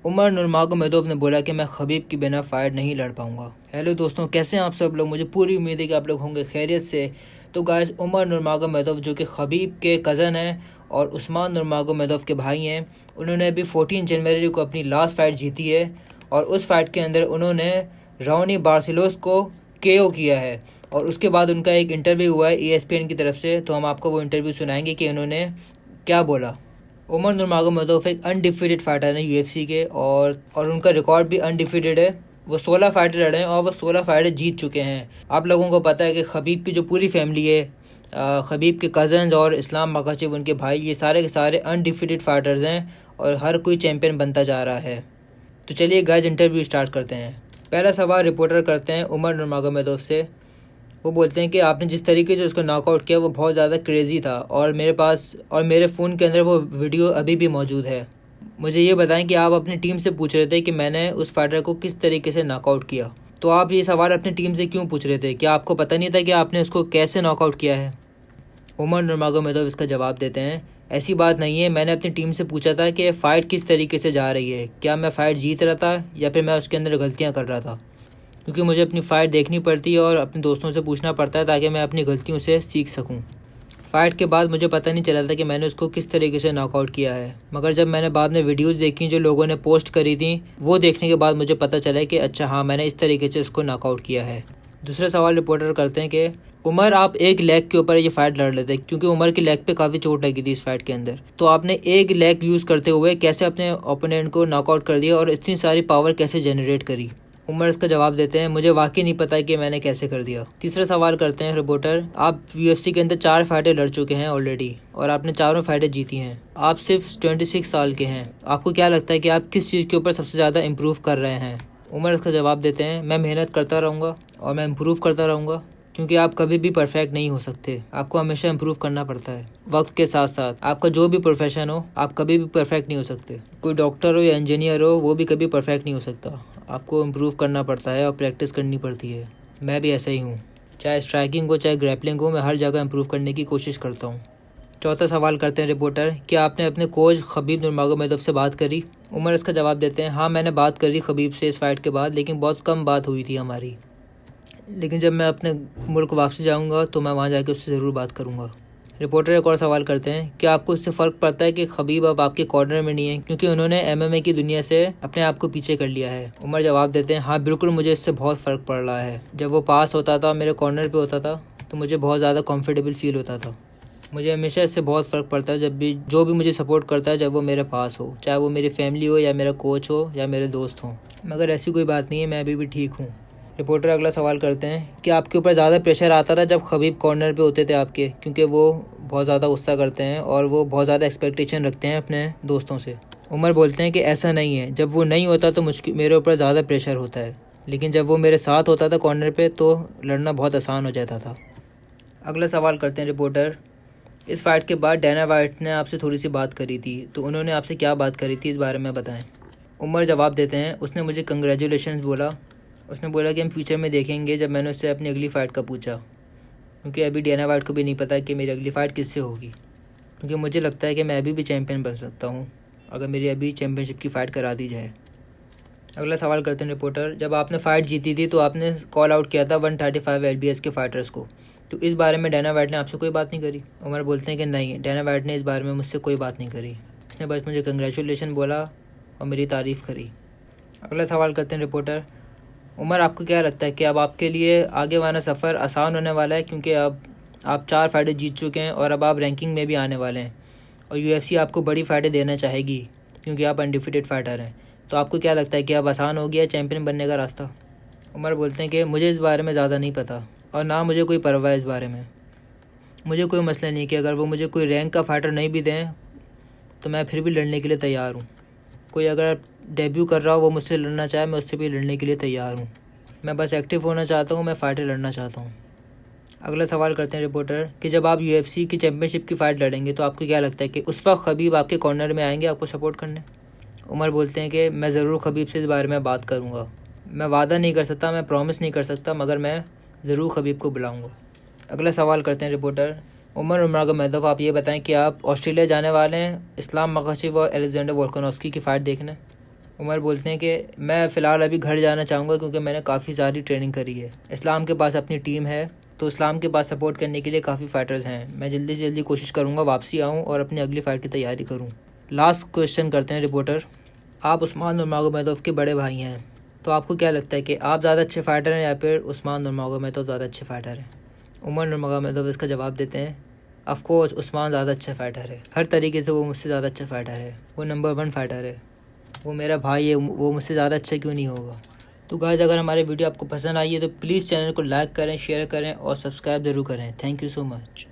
उमर नुरमागोमेदोव ने बोला कि मैं खबीब की बिना फाइट नहीं लड़ पाऊंगा। हेलो दोस्तों, कैसे हैं आप सब लोग। मुझे पूरी उम्मीद है कि आप लोग होंगे खैरियत से। तो गाइस, उमर नुरमागोमेदोव जो कि खबीब के कज़न हैं और उस्मान नुरमागोमेदोव के भाई हैं, उन्होंने अभी 14 जनवरी को अपनी लास्ट फाइट जीती है और उस फाइट के अंदर उन्होंने राउनी बार्सिलोस को केओ किया है। और उसके बाद उनका एक इंटरव्यू हुआ है ESPN की तरफ से, तो हम आपको वो इंटरव्यू सुनाएंगे कि उन्होंने क्या बोला। उमर नुरमागोमेदोव एक अनडिफीटेड फाइटर हैं UFC के, और उनका रिकॉर्ड भी अनडिफीटेड है। वो 16 फाइटर लड़े हैं और वो 16 फाइटर जीत चुके हैं। आप लोगों को पता है कि खबीब की जो पूरी फैमिली है, खबीब के कज़न्स और इस्लाम मकाचिव उनके भाई, ये सारे के सारे अनडिफीटेड फाइटर्स हैं और हर कोई चैम्पियन बनता जा रहा है। तो चलिए गाइस, इंटरव्यू स्टार्ट करते हैं। पहला सवाल रिपोर्टर करते हैं उमर नुरमागोमेदोव से। वो बोलते हैं कि आपने जिस तरीके से उसको नॉकआउट किया वो बहुत ज़्यादा क्रेज़ी था और मेरे पास और मेरे फ़ोन के अंदर वो वीडियो अभी भी मौजूद है। मुझे ये बताएं कि आप अपनी टीम से पूछ रहे थे कि मैंने उस फाइटर को किस तरीके से नॉकआउट किया। तो आप ये सवाल अपनी टीम से क्यों पूछ रहे थे? क्या आपको पता नहीं था कि आपने उसको कैसे नॉकआउट किया है? उमर नुरमागोमेदोव इसका जवाब देते हैं, ऐसी बात नहीं है। मैंने अपनी टीम से पूछा था कि फ़ाइट किस तरीके से जा रही है, क्या मैं फ़ाइट जीत रहा था या फिर मैं उसके अंदर गलतियाँ कर रहा था, क्योंकि मुझे अपनी फ़ाइट देखनी पड़ती है और अपने दोस्तों से पूछना पड़ता है ताकि मैं अपनी गलतियों से सीख सकूं। फ़ाइट के बाद मुझे पता नहीं चला था कि मैंने उसको किस तरीके से नॉकआउट किया है, मगर जब मैंने बाद में वीडियोस देखी जो लोगों ने पोस्ट करी थी, वो देखने के बाद मुझे पता चला कि अच्छा हाँ, मैंने इस तरीके से उसको नॉकआउट किया है। दूसरा सवाल रिपोर्टर करते हैं कि उमर, आप एक लेग के ऊपर ये फाइट लड़ रहे थे क्योंकि उमर की लेग पे काफ़ी चोट लगी थी इस फाइट के अंदर, तो आपने एक लेग यूज़ करते हुए कैसे अपने ओपोनेंट को नॉकआउट कर दिया और इतनी सारी पावर कैसे जनरेट करी? उमर इसका जवाब देते हैं, मुझे वाकई नहीं पता कि मैंने कैसे कर दिया। तीसरा सवाल करते हैं रिपोर्टर, आप UFC के अंदर 4 फाइटें लड़ चुके हैं ऑलरेडी और आपने चारों फाइटें जीती हैं। आप सिर्फ 26 साल के हैं। आपको क्या लगता है कि आप किस चीज़ के ऊपर सबसे ज़्यादा इम्प्रूव कर रहे हैं? उमर इसका जवाब देते हैं, मैं मेहनत करता रहूँगा और मैं इम्प्रूव करता रहूँगा, क्योंकि आप कभी भी परफेक्ट नहीं हो सकते। आपको हमेशा इम्प्रूव करना पड़ता है। वक्त के साथ साथ आपका जो भी प्रोफेशन हो, आप कभी भी परफेक्ट नहीं हो सकते। कोई डॉक्टर हो या इंजीनियर हो, वो भी कभी परफेक्ट नहीं हो सकता। आपको इम्प्रूव करना पड़ता है और प्रैक्टिस करनी पड़ती है। मैं भी ऐसा ही हूँ। चाहे स्ट्राइकिंग हो चाहे ग्रैपलिंग हो, मैं हर जगह इम्प्रूव करने की कोशिश करता हूँ। चौथा सवाल करते हैं रिपोर्टर, क्या आपने अपने कोच खबीब नुरमागोमेदोव से बात करी? उमर इसका जवाब देते हैं, हाँ, मैंने बात करी खबीब से इस फाइट के बाद, लेकिन बहुत कम बात हुई थी हमारी। लेकिन जब मैं अपने मुल्क वापसी जाऊंगा तो मैं वहाँ जाके उससे ज़रूर बात करूंगा। रिपोर्टर एक और सवाल करते हैं, क्या आपको इससे फ़र्क पड़ता है कि खबीब अब आपके कॉर्नर में नहीं है क्योंकि उन्होंने MMA की दुनिया से अपने आप को पीछे कर लिया है? उमर जवाब देते हैं, हाँ बिल्कुल, मुझे इससे बहुत फ़र्क पड़ रहा है। जब वो पास होता था, मेरे कॉर्नर पे होता था, तो मुझे बहुत ज़्यादा कंफर्टेबल फील होता था। मुझे हमेशा इससे बहुत फ़र्क पड़ता है जब भी जो भी मुझे सपोर्ट करता है, जब वो मेरे पास हो, चाहे वो मेरी फैमिली हो या मेरा कोच हो या मेरे दोस्त हों। मगर ऐसी कोई बात नहीं है, मैं अभी भी ठीक हूँ। रिपोर्टर अगला सवाल करते हैं कि आपके ऊपर ज़्यादा प्रेशर आता था जब खबीब कॉर्नर पे होते थे आपके, क्योंकि वो बहुत ज़्यादा गुस्सा करते हैं और वो बहुत ज़्यादा एक्सपेक्टेशन रखते हैं अपने दोस्तों से। उमर बोलते हैं कि ऐसा नहीं है, जब वो नहीं होता तो मेरे ऊपर ज़्यादा प्रेशर होता है, लेकिन जब वो मेरे साथ होता था कॉर्नर पे तो लड़ना बहुत आसान हो जाता था। अगला सवाल करते हैं रिपोर्टर, इस फाइट के बाद डैना वाइट ने आपसे थोड़ी सी बात करी थी, तो उन्होंने आपसे क्या बात करी थी, इस बारे में बताएं। उमर जवाब देते हैं, उसने मुझे कंग्रेचुलेशंस बोला। उसने बोला कि हम फ्यूचर में देखेंगे। जब मैंने उससे अपनी अगली फ़ाइट का पूछा, क्योंकि अभी डैना वाइट को भी नहीं पता कि मेरी अगली फ़ाइट किससे होगी, क्योंकि मुझे लगता है कि मैं अभी भी चैम्पियन बन सकता हूँ अगर मेरी अभी चैम्पियनशिप की फ़ाइट करा दी जाए। अगला सवाल करते हैं रिपोर्टर, जब आपने फ़ाइट जीती थी तो आपने कॉल आउट किया था 135 LBS के फ़ाइटर्स को, तो इस बारे में डैना वाइट ने आपसे कोई बात नहीं करी? उमर बोलते हैं कि नहीं, डैना वाइट ने इस बारे में मुझसे कोई बात नहीं करी। इसने बस मुझे कंग्रेचुलेशन बोला और मेरी तारीफ़ करी। अगला सवाल करते हैं रिपोर्टर, उमर, आपको क्या लगता है कि अब आपके लिए आगे वाला सफ़र आसान होने वाला है, क्योंकि अब आप 4 फाइटें जीत चुके हैं और अब आप रैंकिंग में भी आने वाले हैं और UFC आपको बड़ी फाइटें देना चाहेगी क्योंकि आप अनडिफिटेड फाइटर हैं, तो आपको क्या लगता है कि अब आसान हो गया चैम्पियन बनने का रास्ता? उमर बोलते हैं कि मुझे इस बारे में ज़्यादा नहीं पता और ना मुझे कोई परवाह है इस बारे में। मुझे कोई मसला नहीं कि अगर वो मुझे कोई रैंक का फाइटर नहीं भी दें तो मैं फिर भी लड़ने के लिए तैयार हूँ। कोई अगर डेब्यू कर रहा हो, वो मुझसे लड़ना चाहे, मैं उससे भी लड़ने के लिए तैयार हूँ। मैं बस एक्टिव होना चाहता हूँ, मैं फ़ाइटें लड़ना चाहता हूँ। अगला सवाल करते हैं रिपोर्टर कि जब आप UFC की चैम्पियनशिप की फ़ाइट लड़ेंगे तो आपको क्या लगता है कि उस वक्त खबीब आपके कॉर्नर में आएंगे आपको सपोर्ट करने? उमर बोलते हैं कि मैं ज़रूर खबीब से इस बारे में बात करूँगा। मैं वादा नहीं कर सकता, मैं प्रॉमिस नहीं कर सकता, मगर मैं ज़रूर खबीब को बुलाऊँगा। अगला सवाल करते हैं रिपोर्टर, उमर नुरमागोमेदोव, आप ये बताएं कि आप ऑस्ट्रेलिया जाने वाले हैं इस्लाम मकाचिव और अलेक्जेंडर वोल्कानोव्स्की की फ़ाइट देखने? उमर बोलते हैं कि मैं फ़िलहाल अभी घर जाना चाहूँगा क्योंकि मैंने काफ़ी सारी ट्रेनिंग करी है। इस्लाम के पास अपनी टीम है, तो इस्लाम के पास सपोर्ट करने के लिए काफ़ी फ़ाइटर्स हैं। मैं जल्दी से जल्दी कोशिश करूँगा वापसी आऊँ और अपनी अगली फ़ाइट की तैयारी करूँ। लास्ट क्वेश्चन करते हैं रिपोर्टर, आप उस्मान नुरमगोमेदोव के बड़े भाई हैं, तो आपको क्या लगता है कि आप ज़्यादा अच्छे फ़ाइटर हैं या फिर उस्मान नुरमगोमेदोव ज़्यादा अच्छे फ़ाइटर हैं? उमर नुरमगोमेदोव इसका जवाब देते हैं, ऑफ कोर्स उस्मान ज़्यादा अच्छा फ़ाइटर है। हर तरीके से वो मुझसे ज़्यादा अच्छा फ़ाइटर है। वो नंबर 1 फ़ाइटर है। वो मेरा भाई है, वो मुझसे ज़्यादा अच्छा क्यों नहीं होगा। तो गाइस, अगर हमारी वीडियो आपको पसंद आई है तो प्लीज़ चैनल को लाइक करें, शेयर करें और सब्सक्राइब ज़रूर करें। Thank you so much.